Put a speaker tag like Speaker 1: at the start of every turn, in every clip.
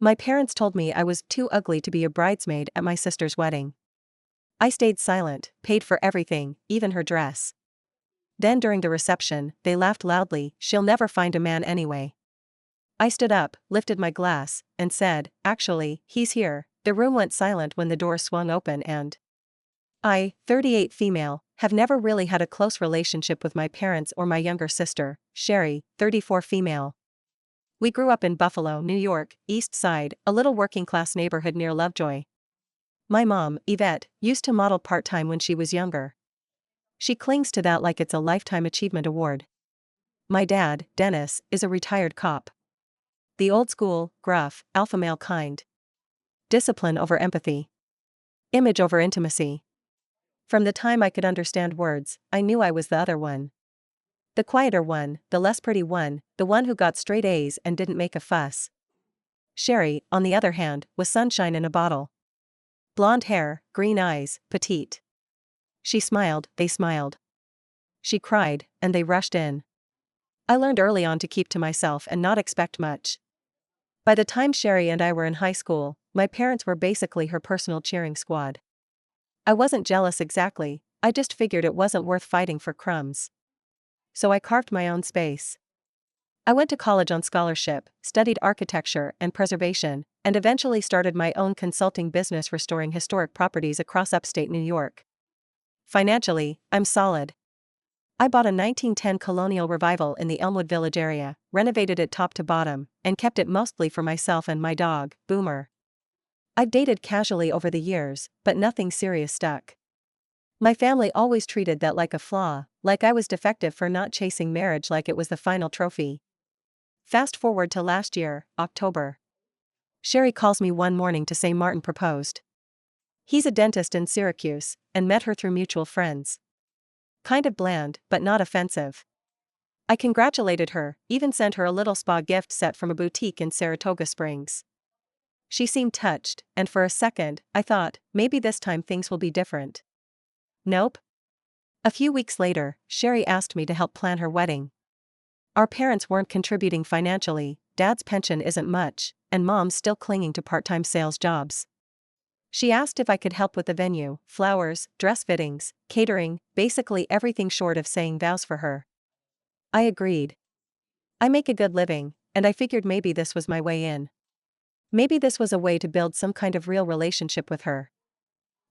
Speaker 1: My parents told me I was too ugly to be a bridesmaid at my sister's wedding. I stayed silent, paid for everything, even her dress. Then during the reception, they laughed loudly. "She'll never find a man anyway." I stood up, lifted my glass, and said, "Actually, he's here." The room went silent when the door swung open and I, 38 female, have never really had a close relationship with my parents or my younger sister, Sherry, 34 female. We grew up in Buffalo, New York, East Side, a little working-class neighborhood near Lovejoy. My mom, Yvette, used to model part-time when she was younger. She clings to that like it's a lifetime achievement award. My dad, Dennis, is a retired cop. The old-school, gruff, alpha male kind. Discipline over empathy. Image over intimacy. From the time I could understand words, I knew I was the other one. The quieter one, the less pretty one, the one who got straight A's and didn't make a fuss. Sherry, on the other hand, was sunshine in a bottle. Blonde hair, green eyes, petite. She smiled, they smiled. She cried, and they rushed in. I learned early on to keep to myself and not expect much. By the time Sherry and I were in high school, my parents were basically her personal cheering squad. I wasn't jealous exactly, I just figured it wasn't worth fighting for crumbs. So I carved my own space. I went to college on scholarship, studied architecture and preservation, and eventually started my own consulting business restoring historic properties across upstate New York. Financially, I'm solid. I bought a 1910 colonial revival in the Elmwood Village area, renovated it top to bottom, and kept it mostly for myself and my dog, Boomer. I've dated casually over the years, but nothing serious stuck. My family always treated that like a flaw, like I was defective for not chasing marriage like it was the final trophy. Fast forward to last year, October. Sherry calls me one morning to say Martin proposed. He's a dentist in Syracuse, and met her through mutual friends. Kind of bland, but not offensive. I congratulated her, even sent her a little spa gift set from a boutique in Saratoga Springs. She seemed touched, and for a second, I thought, maybe this time things will be different. Nope. A few weeks later, Sherry asked me to help plan her wedding. Our parents weren't contributing financially, Dad's pension isn't much, and Mom's still clinging to part-time sales jobs. She asked if I could help with the venue, flowers, dress fittings, catering, basically everything short of saying vows for her. I agreed. I make a good living, and I figured maybe this was my way in. Maybe this was a way to build some kind of real relationship with her.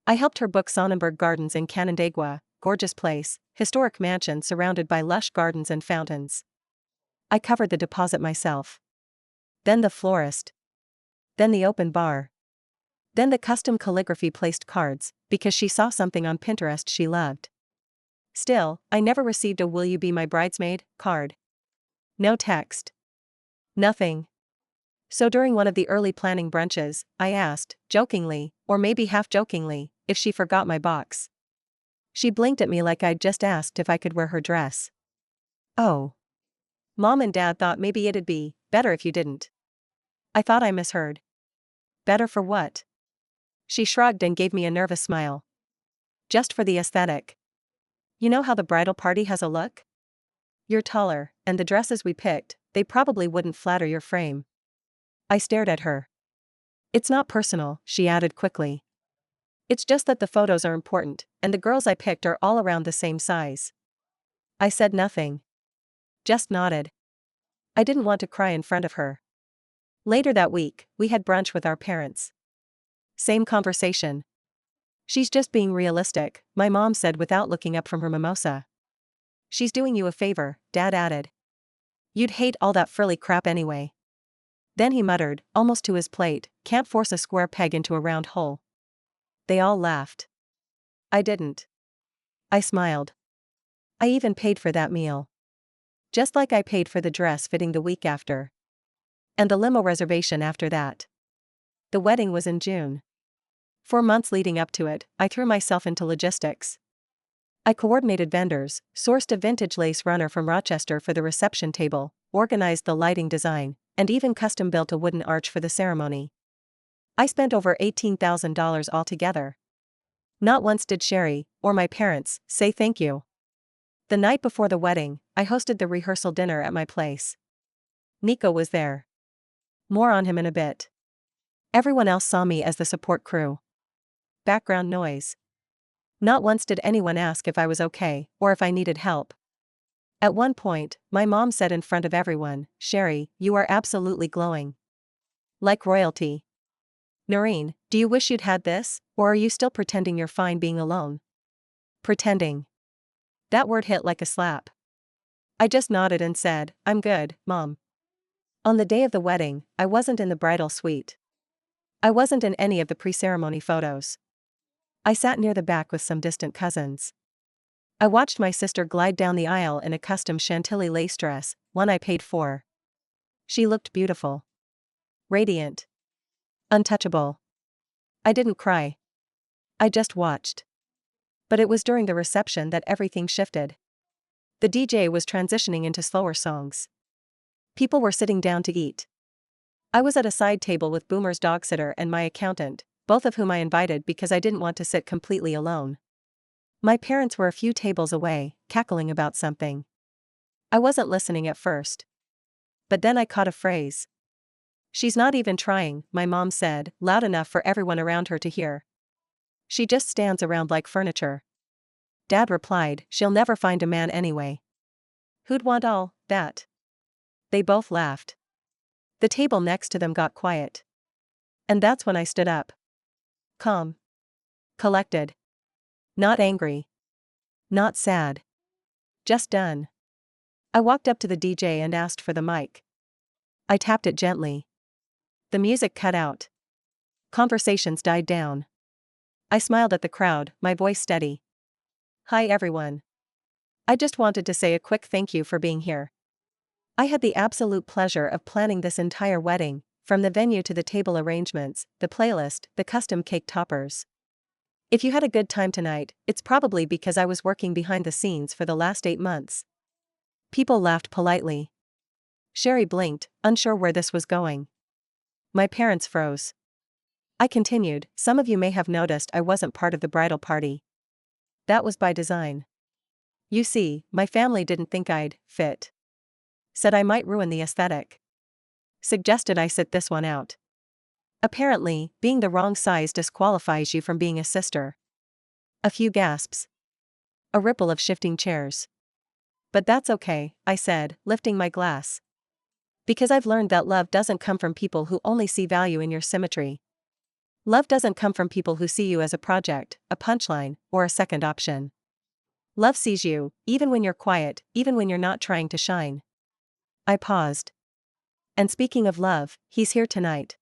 Speaker 1: I helped her book Sonnenberg Gardens in Canandaigua, gorgeous place, historic mansion surrounded by lush gardens and fountains. I covered the deposit myself. Then the florist. Then the open bar. Then the custom calligraphy placed cards, because she saw something on Pinterest she loved. Still, I never received a "Will you be my bridesmaid" card. No text. Nothing. So during one of the early planning brunches, I asked, jokingly, or maybe half-jokingly, if she forgot my box. She blinked at me like I'd just asked if I could wear her dress. Oh. Mom and Dad thought maybe it'd be better if you didn't. I thought I misheard. Better for what? She shrugged and gave me a nervous smile. Just for the aesthetic. You know how the bridal party has a look? You're taller, and the dresses we picked, they probably wouldn't flatter your frame. I stared at her. It's not personal, she added quickly. It's just that the photos are important, and the girls I picked are all around the same size. I said nothing. Just nodded. I didn't want to cry in front of her. Later that week, we had brunch with our parents. Same conversation. She's just being realistic, my mom said without looking up from her mimosa. She's doing you a favor, Dad added. You'd hate all that frilly crap anyway. Then he muttered, almost to his plate, can't force a square peg into a round hole. They all laughed. I didn't. I smiled. I even paid for that meal. Just like I paid for the dress fitting the week after. And the limo reservation after that. The wedding was in June. 4 months leading up to it, I threw myself into logistics. I coordinated vendors, sourced a vintage lace runner from Rochester for the reception table, organized the lighting design, and even custom-built a wooden arch for the ceremony. I spent over $18,000 altogether. Not once did Sherry, or my parents, say thank you. The night before the wedding, I hosted the rehearsal dinner at my place. Nico was there. More on him in a bit. Everyone else saw me as the support crew. Background noise. Not once did anyone ask if I was okay or if I needed help. At one point, my mom said in front of everyone, "Sherry, you are absolutely glowing. Like royalty." Noreen, do you wish you'd had this, or are you still pretending you're fine being alone? Pretending. That word hit like a slap. I just nodded and said, "I'm good, Mom." On the day of the wedding, I wasn't in the bridal suite. I wasn't in any of the pre-ceremony photos. I sat near the back with some distant cousins. I watched my sister glide down the aisle in a custom Chantilly lace dress, one I paid for. She looked beautiful. Radiant. Untouchable. I didn't cry. I just watched. But it was during the reception that everything shifted. The DJ was transitioning into slower songs. People were sitting down to eat. I was at a side table with Boomer's dog sitter and my accountant, both of whom I invited because I didn't want to sit completely alone. My parents were a few tables away, cackling about something. I wasn't listening at first. But then I caught a phrase. "She's not even trying," my mom said, loud enough for everyone around her to hear. "She just stands around like furniture." Dad replied, "She'll never find a man anyway." Who'd want all that? They both laughed. The table next to them got quiet. And that's when I stood up. Calm. Collected. Not angry. Not sad. Just done. I walked up to the DJ and asked for the mic. I tapped it gently. The music cut out. Conversations died down. I smiled at the crowd, my voice steady. "Hi everyone. I just wanted to say a quick thank you for being here. I had the absolute pleasure of planning this entire wedding, from the venue to the table arrangements, the playlist, the custom cake toppers. If you had a good time tonight, it's probably because I was working behind the scenes for the last 8 months." People laughed politely. Sherry blinked, unsure where this was going. My parents froze. I continued, "Some of you may have noticed I wasn't part of the bridal party. That was by design. You see, my family didn't think I'd fit. Said I might ruin the aesthetic. Suggested I sit this one out. Apparently, being the wrong size disqualifies you from being a sister." A few gasps. A ripple of shifting chairs. "But that's okay," I said, lifting my glass. "Because I've learned that love doesn't come from people who only see value in your symmetry. Love doesn't come from people who see you as a project, a punchline, or a second option. Love sees you, even when you're quiet, even when you're not trying to shine." I paused. "And speaking of love, he's here tonight."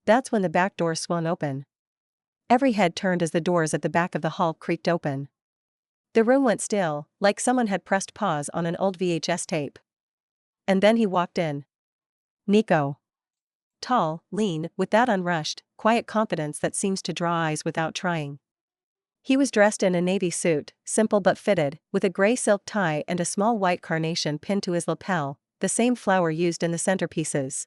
Speaker 1: That's when the back door swung open. Every head turned as the doors at the back of the hall creaked open. The room went still, like someone had pressed pause on an old VHS tape. And then he walked in. Nico. Tall, lean, with that unrushed, quiet confidence that seems to draw eyes without trying. He was dressed in a navy suit, simple but fitted, with a gray silk tie and a small white carnation pinned to his lapel, the same flower used in the centerpieces.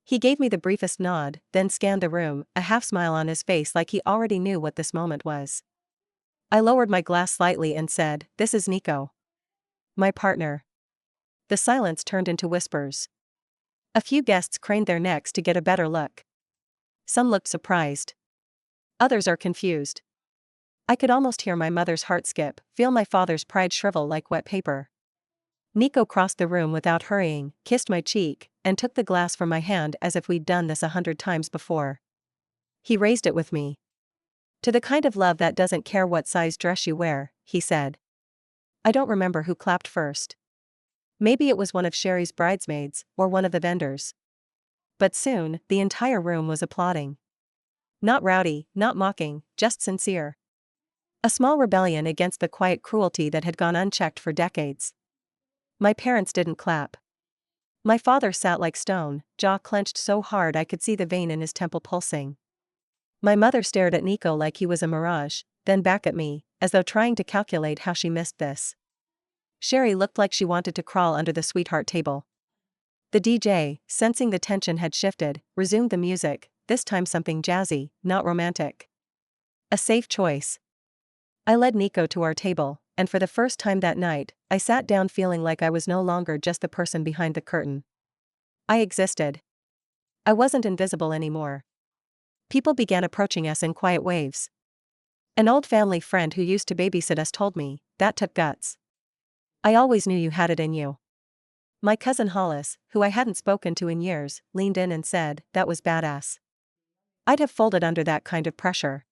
Speaker 1: He gave me the briefest nod, then scanned the room, a half smile on his face like he already knew what this moment was. I lowered my glass slightly and said, "This is Nico. My partner." The silence turned into whispers. A few guests craned their necks to get a better look. Some looked surprised. Others are confused. I could almost hear my mother's heart skip, feel my father's pride shrivel like wet paper. Nico crossed the room without hurrying, kissed my cheek, and took the glass from my hand as if we'd done this 100 times before. He raised it with me. "To the kind of love that doesn't care what size dress you wear," he said. I don't remember who clapped first. Maybe it was one of Sherry's bridesmaids, or one of the vendors. But soon, the entire room was applauding. Not rowdy, not mocking, just sincere. A small rebellion against the quiet cruelty that had gone unchecked for decades. My parents didn't clap. My father sat like stone, jaw clenched so hard I could see the vein in his temple pulsing. My mother stared at Nico like he was a mirage, then back at me, as though trying to calculate how she missed this. Sherry looked like she wanted to crawl under the sweetheart table. The DJ, sensing the tension had shifted, resumed the music, this time something jazzy, not romantic. A safe choice. I led Nico to our table, and for the first time that night, I sat down feeling like I was no longer just the person behind the curtain. I existed. I wasn't invisible anymore. People began approaching us in quiet waves. An old family friend who used to babysit us told me, "That took guts. I always knew you had it in you." My cousin Hollis, who I hadn't spoken to in years, leaned in and said, "That was badass. I'd have folded under that kind of pressure."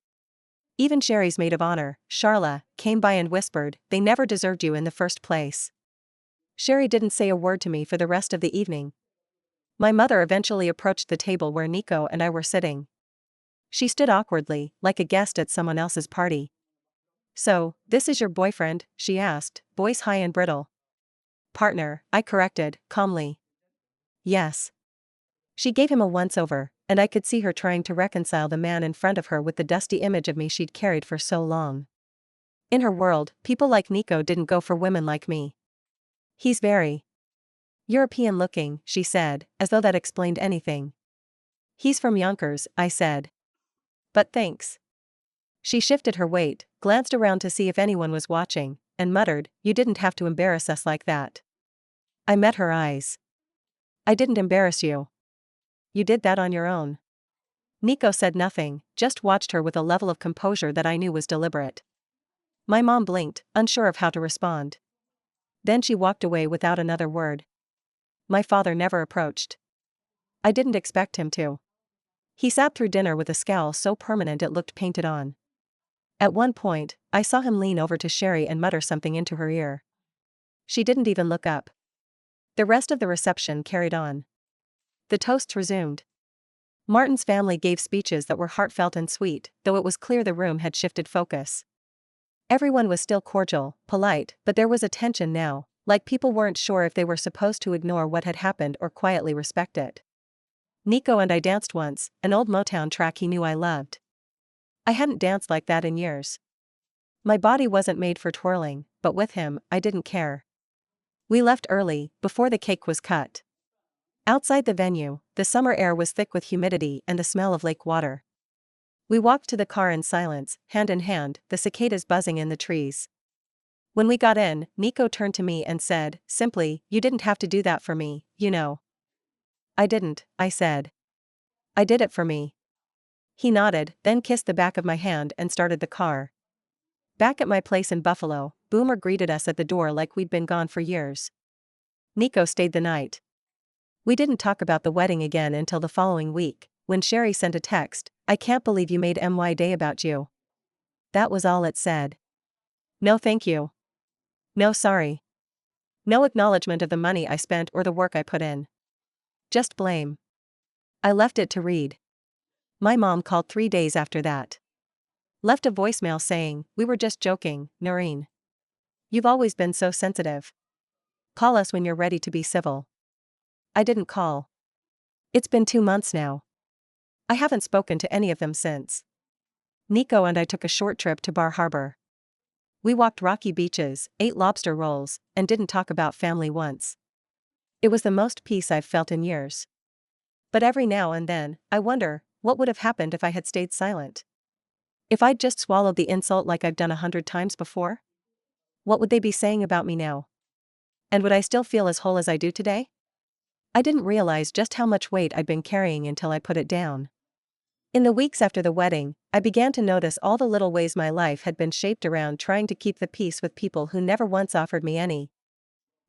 Speaker 1: Even Sherry's maid of honor, Charla, came by and whispered, "They never deserved you in the first place." Sherry didn't say a word to me for the rest of the evening. My mother eventually approached the table where Nico and I were sitting. She stood awkwardly, like a guest at someone else's party. "So, this is your boyfriend?" she asked, voice high and brittle. "Partner," I corrected, calmly. "Yes." She gave him a once-over, and I could see her trying to reconcile the man in front of her with the dusty image of me she'd carried for so long. In her world, people like Nico didn't go for women like me. "He's very European-looking," she said, as though that explained anything. "He's from Yonkers," I said. "But thanks." She shifted her weight, glanced around to see if anyone was watching, and muttered, "You didn't have to embarrass us like that." I met her eyes. "I didn't embarrass you. You did that on your own." Nico said nothing, just watched her with a level of composure that I knew was deliberate. My mom blinked, unsure of how to respond. Then she walked away without another word. My father never approached. I didn't expect him to. He sat through dinner with a scowl so permanent it looked painted on. At one point, I saw him lean over to Sherry and mutter something into her ear. She didn't even look up. The rest of the reception carried on. The toasts resumed. Martin's family gave speeches that were heartfelt and sweet, though it was clear the room had shifted focus. Everyone was still cordial, polite, but there was a tension now, like people weren't sure if they were supposed to ignore what had happened or quietly respect it. Nico and I danced once, an old Motown track he knew I loved. I hadn't danced like that in years. My body wasn't made for twirling, but with him, I didn't care. We left early, before the cake was cut. Outside the venue, the summer air was thick with humidity and the smell of lake water. We walked to the car in silence, hand in hand, the cicadas buzzing in the trees. When we got in, Nico turned to me and said, simply, "You didn't have to do that for me, you know." "I didn't," I said. "I did it for me." He nodded, then kissed the back of my hand and started the car. Back at my place in Buffalo, Boomer greeted us at the door like we'd been gone for years. Nico stayed the night. We didn't talk about the wedding again until the following week, when Sherry sent a text, "I can't believe you made my day about you." That was all it said. No thank you. No sorry. No acknowledgement of the money I spent or the work I put in. Just blame. I left it to read. My mom called 3 days after that. Left a voicemail saying, "We were just joking, Noreen. You've always been so sensitive. Call us when you're ready to be civil." I didn't call. It's been 2 months now. I haven't spoken to any of them since. Nico and I took a short trip to Bar Harbor. We walked rocky beaches, ate lobster rolls, and didn't talk about family once. It was the most peace I've felt in years. But every now and then, I wonder, what would have happened if I had stayed silent? If I'd just swallowed the insult like I've done 100 times before? What would they be saying about me now? And would I still feel as whole as I do today? I didn't realize just how much weight I'd been carrying until I put it down. In the weeks after the wedding, I began to notice all the little ways my life had been shaped around trying to keep the peace with people who never once offered me any.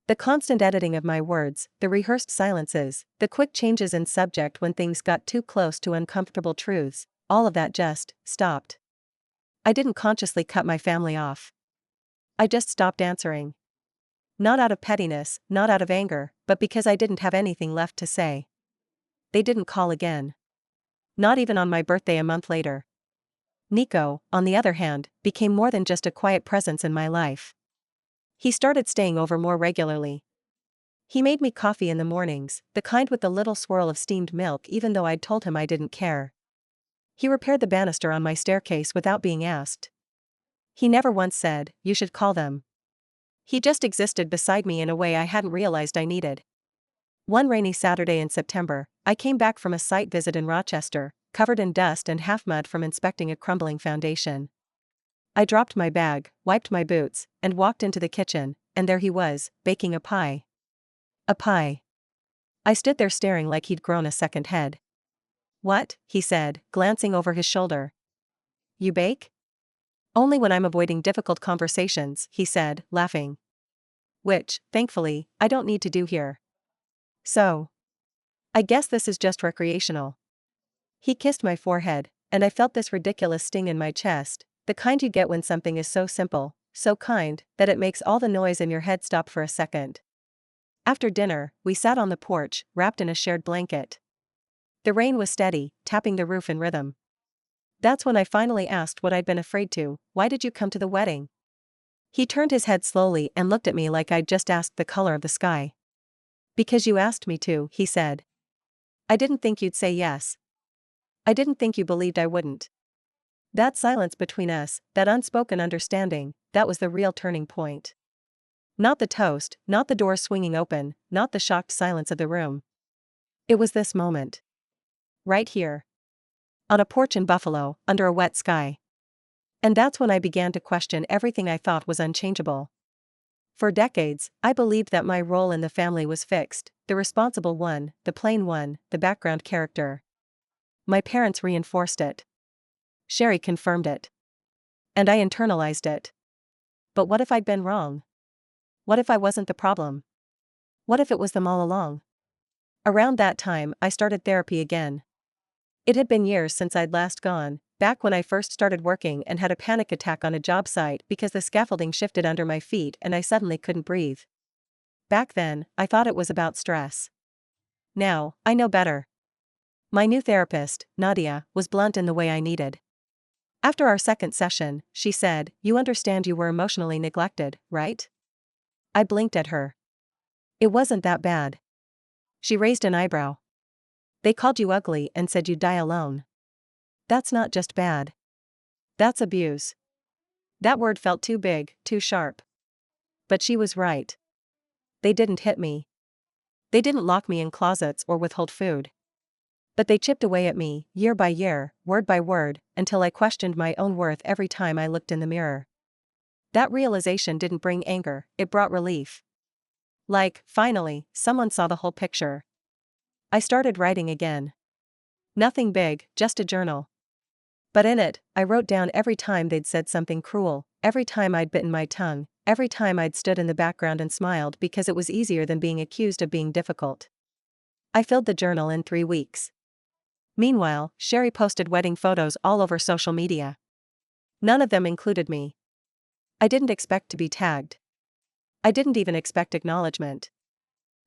Speaker 1: The constant editing of my words, the rehearsed silences, the quick changes in subject when things got too close to uncomfortable truths, all of that just stopped. I didn't consciously cut my family off. I just stopped answering. Not out of pettiness, not out of anger, but because I didn't have anything left to say. They didn't call again. Not even on my birthday a month later. Nico, on the other hand, became more than just a quiet presence in my life. He started staying over more regularly. He made me coffee in the mornings, the kind with the little swirl of steamed milk even though I'd told him I didn't care. He repaired the banister on my staircase without being asked. He never once said, "You should call them." He just existed beside me in a way I hadn't realized I needed. One rainy Saturday in September, I came back from a site visit in Rochester, covered in dust and half mud from inspecting a crumbling foundation. I dropped my bag, wiped my boots, and walked into the kitchen, and there he was, baking a pie. A pie. I stood there staring like he'd grown a second head. What? He said, glancing over his shoulder. You bake? Only when I'm avoiding difficult conversations, he said, laughing. Which, thankfully, I don't need to do here. So. I guess this is just recreational. He kissed my forehead, and I felt this ridiculous sting in my chest, the kind you get when something is so simple, so kind, that it makes all the noise in your head stop for a second. After dinner, we sat on the porch, wrapped in a shared blanket. The rain was steady, tapping the roof in rhythm. That's when I finally asked what I'd been afraid to. Why did you come to the wedding? He turned his head slowly and looked at me like I'd just asked the color of the sky. Because you asked me to, he said. I didn't think you'd say yes. I didn't think you believed I wouldn't. That silence between us, that unspoken understanding, that was the real turning point. Not the toast, not the door swinging open, not the shocked silence of the room. It was this moment. Right here. On a porch in Buffalo, under a wet sky. And that's when I began to question everything I thought was unchangeable. For decades, I believed that my role in the family was fixed, the responsible one, the plain one, the background character. My parents reinforced it. Sherry confirmed it. And I internalized it. But what if I'd been wrong? What if I wasn't the problem? What if it was them all along? Around that time, I started therapy again. It had been years since I'd last gone, back when I first started working and had a panic attack on a job site because the scaffolding shifted under my feet and I suddenly couldn't breathe. Back then, I thought it was about stress. Now, I know better. My new therapist, Nadia, was blunt in the way I needed. After our second session, she said, "You understand you were emotionally neglected, right?" I blinked at her. It wasn't that bad. She raised an eyebrow. They called you ugly and said you'd die alone. That's not just bad. That's abuse. That word felt too big, too sharp. But she was right. They didn't hit me. They didn't lock me in closets or withhold food. But they chipped away at me, year by year, word by word, until I questioned my own worth every time I looked in the mirror. That realization didn't bring anger, it brought relief. Like, finally, someone saw the whole picture. I started writing again. Nothing big, just a journal. But in it, I wrote down every time they'd said something cruel, every time I'd bitten my tongue, every time I'd stood in the background and smiled because it was easier than being accused of being difficult. I filled the journal in 3 weeks. Meanwhile, Sherry posted wedding photos all over social media. None of them included me. I didn't expect to be tagged. I didn't even expect acknowledgement.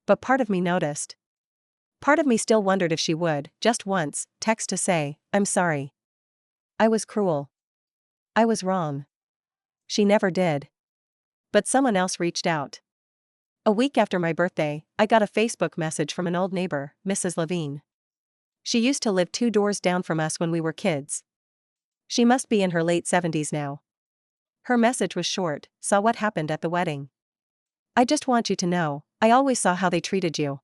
Speaker 1: But part of me noticed. Part of me still wondered if she would, just once, text to say, "I'm sorry. I was cruel. I was wrong." She never did. But someone else reached out. A week after my birthday, I got a Facebook message from an old neighbor, Mrs. Levine. She used to live 2 doors down from us when we were kids. She must be in her late 70s now. Her message was short, "Saw what happened at the wedding. I just want you to know, I always saw how they treated you.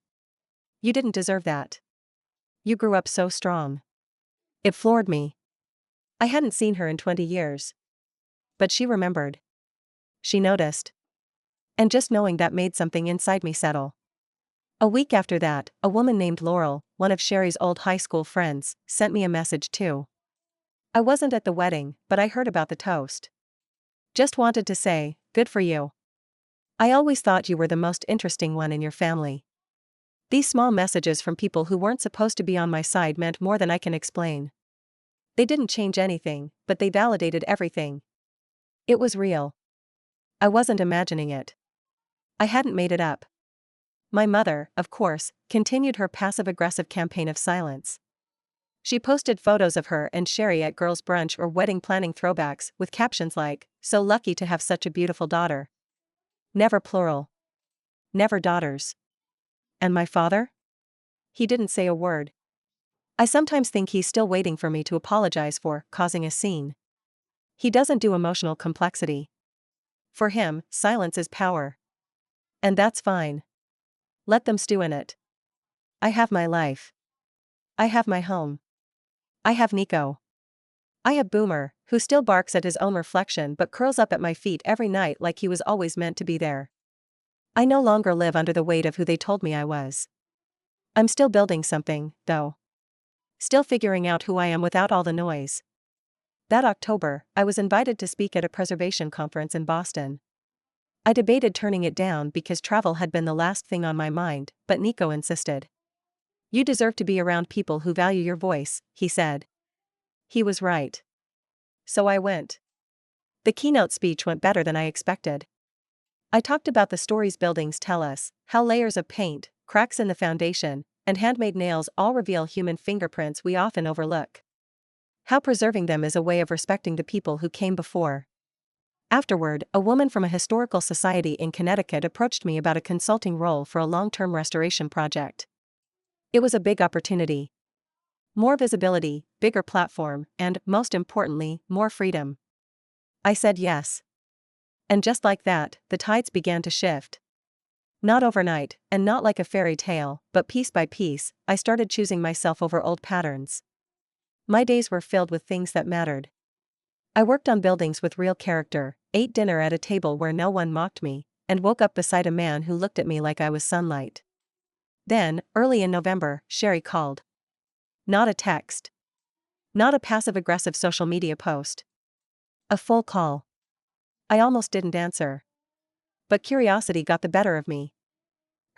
Speaker 1: You didn't deserve that. You grew up so strong." It floored me. I hadn't seen her in 20 years. But she remembered. She noticed. And just knowing that made something inside me settle. A week after that, a woman named Laurel, one of Sherry's old high school friends, sent me a message too. I wasn't at the wedding, but I heard about the toast. Just wanted to say, "Good for you. I always thought you were the most interesting one in your family." These small messages from people who weren't supposed to be on my side meant more than I can explain. They didn't change anything, but they validated everything. It was real. I wasn't imagining it. I hadn't made it up. My mother, of course, continued her passive-aggressive campaign of silence. She posted photos of her and Sherry at girls' brunch or wedding planning throwbacks with captions like, "So lucky to have such a beautiful daughter." Never plural. Never daughters. And my father? He didn't say a word. I sometimes think he's still waiting for me to apologize for causing a scene. He doesn't do emotional complexity. For him, silence is power. And that's fine. Let them stew in it. I have my life. I have my home. I have Nico. I have Boomer, who still barks at his own reflection but curls up at my feet every night like he was always meant to be there. I no longer live under the weight of who they told me I was. I'm still building something, though. Still figuring out who I am without all the noise. That October, I was invited to speak at a preservation conference in Boston. I debated turning it down because travel had been the last thing on my mind, but Nico insisted. You deserve to be around people who value your voice, he said. He was right. So I went. The keynote speech went better than I expected. I talked about the stories buildings tell us, how layers of paint, cracks in the foundation, and handmade nails all reveal human fingerprints we often overlook. How preserving them is a way of respecting the people who came before. Afterward, a woman from a historical society in Connecticut approached me about a consulting role for a long-term restoration project. It was a big opportunity. More visibility, bigger platform, and, most importantly, more freedom. I said yes. And just like that, the tides began to shift. Not overnight, and not like a fairy tale, but piece by piece, I started choosing myself over old patterns. My days were filled with things that mattered. I worked on buildings with real character, ate dinner at a table where no one mocked me, and woke up beside a man who looked at me like I was sunlight. Then, early in November, Sherry called. Not a text. Not a passive-aggressive social media post. A full call. I almost didn't answer. But curiosity got the better of me.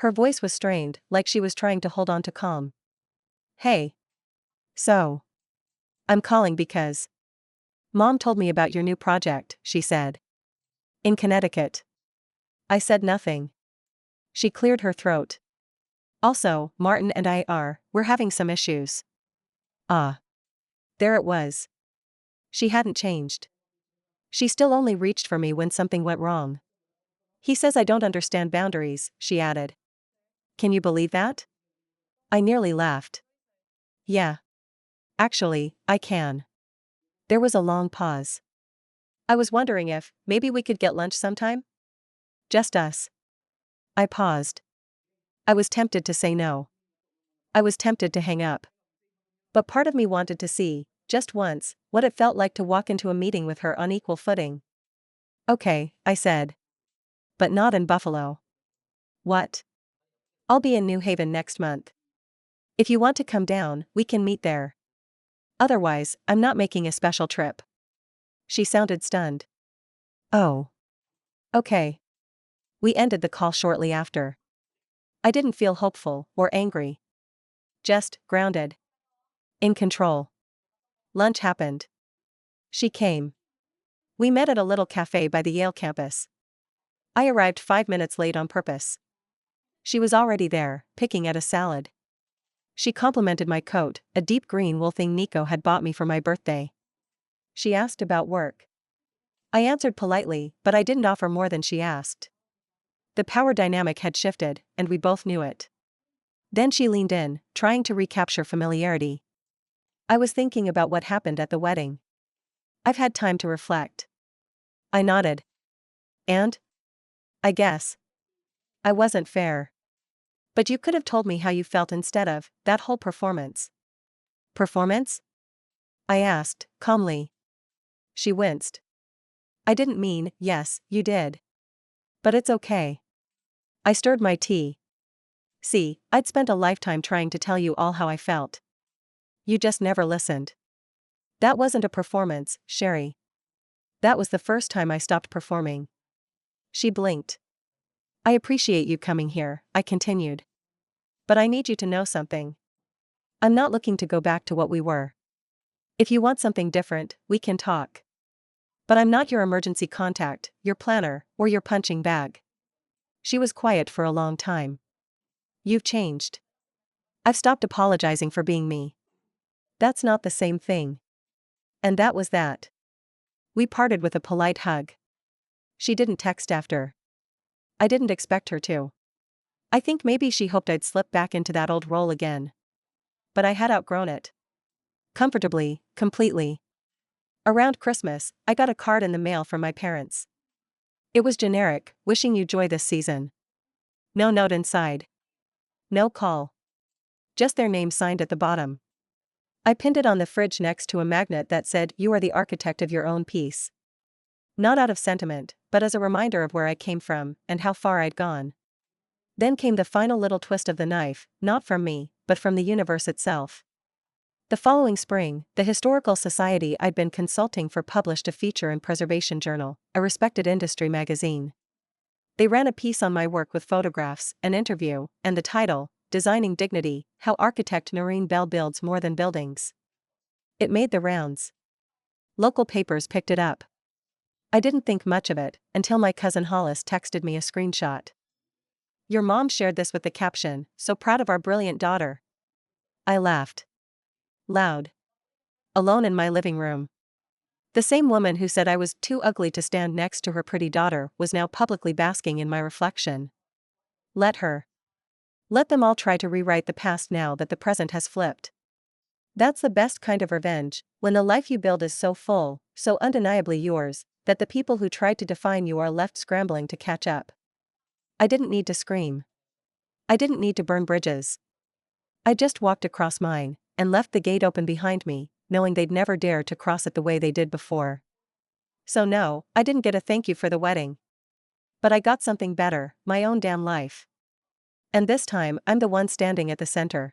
Speaker 1: Her voice was strained, like she was trying to hold on to calm. Hey. So. I'm calling because. Mom told me about your new project, she said. In Connecticut. I said nothing. She cleared her throat. Also, Martin and we're having some issues. Ah. There it was. She hadn't changed. She still only reached for me when something went wrong. He says I don't understand boundaries, she added. Can you believe that? I nearly laughed. Yeah. Actually, I can. There was a long pause. I was wondering if, maybe we could get lunch sometime? Just us. I paused. I was tempted to say no. I was tempted to hang up. But part of me wanted to see, just once, what it felt like to walk into a meeting with her on equal footing. Okay, I said. But not in Buffalo. What? I'll be in New Haven next month. If you want to come down, we can meet there. Otherwise, I'm not making a special trip. She sounded stunned. Oh. Okay. We ended the call shortly after. I didn't feel hopeful or angry. Just grounded. In control. Lunch happened. She came. We met at a little cafe by the Yale campus. I arrived 5 minutes late on purpose. She was already there, picking at a salad. She complimented my coat, a deep green wool thing Nico had bought me for my birthday. She asked about work. I answered politely, but I didn't offer more than she asked. The power dynamic had shifted, and we both knew it. Then she leaned in, trying to recapture familiarity. I was thinking about what happened at the wedding. I've had time to reflect. I nodded. And? I guess. I wasn't fair. But you could have told me how you felt instead of that whole performance. Performance? I asked, calmly. She winced. I didn't mean, yes, you did. But it's okay. I stirred my tea. See, I'd spent a lifetime trying to tell you all how I felt. You just never listened. That wasn't a performance, Sherry. That was the first time I stopped performing. She blinked. I appreciate you coming here, I continued. But I need you to know something. I'm not looking to go back to what we were. If you want something different, we can talk. But I'm not your emergency contact, your planner, or your punching bag. She was quiet for a long time. You've changed. I've stopped apologizing for being me. That's not the same thing. And that was that. We parted with a polite hug. She didn't text after. I didn't expect her to. I think maybe she hoped I'd slip back into that old role again. But I had outgrown it. Comfortably, completely. Around Christmas, I got a card in the mail from my parents. It was generic, wishing you joy this season. No note inside. No call. Just their name signed at the bottom. I pinned it on the fridge next to a magnet that said, "You are the architect of your own peace." Not out of sentiment, but as a reminder of where I came from, and how far I'd gone. Then came the final little twist of the knife, not from me, but from the universe itself. The following spring, the Historical Society I'd been consulting for published a feature in Preservation Journal, a respected industry magazine. They ran a piece on my work with photographs, an interview, and the title, Designing Dignity, How Architect Noreen Bell Builds More Than Buildings. It made the rounds. Local papers picked it up. I didn't think much of it, until my cousin Hollis texted me a screenshot. "Your mom shared this with the caption, 'So proud of our brilliant daughter.'" I laughed. Loud. Alone in my living room. The same woman who said I was too ugly to stand next to her pretty daughter was now publicly basking in my reflection. Let her. Let them all try to rewrite the past now that the present has flipped. That's the best kind of revenge, when the life you build is so full, so undeniably yours, that the people who tried to define you are left scrambling to catch up. I didn't need to scream. I didn't need to burn bridges. I just walked across mine, and left the gate open behind me, knowing they'd never dare to cross it the way they did before. So no, I didn't get a thank you for the wedding. But I got something better, my own damn life. And this time I'm the one standing at the center,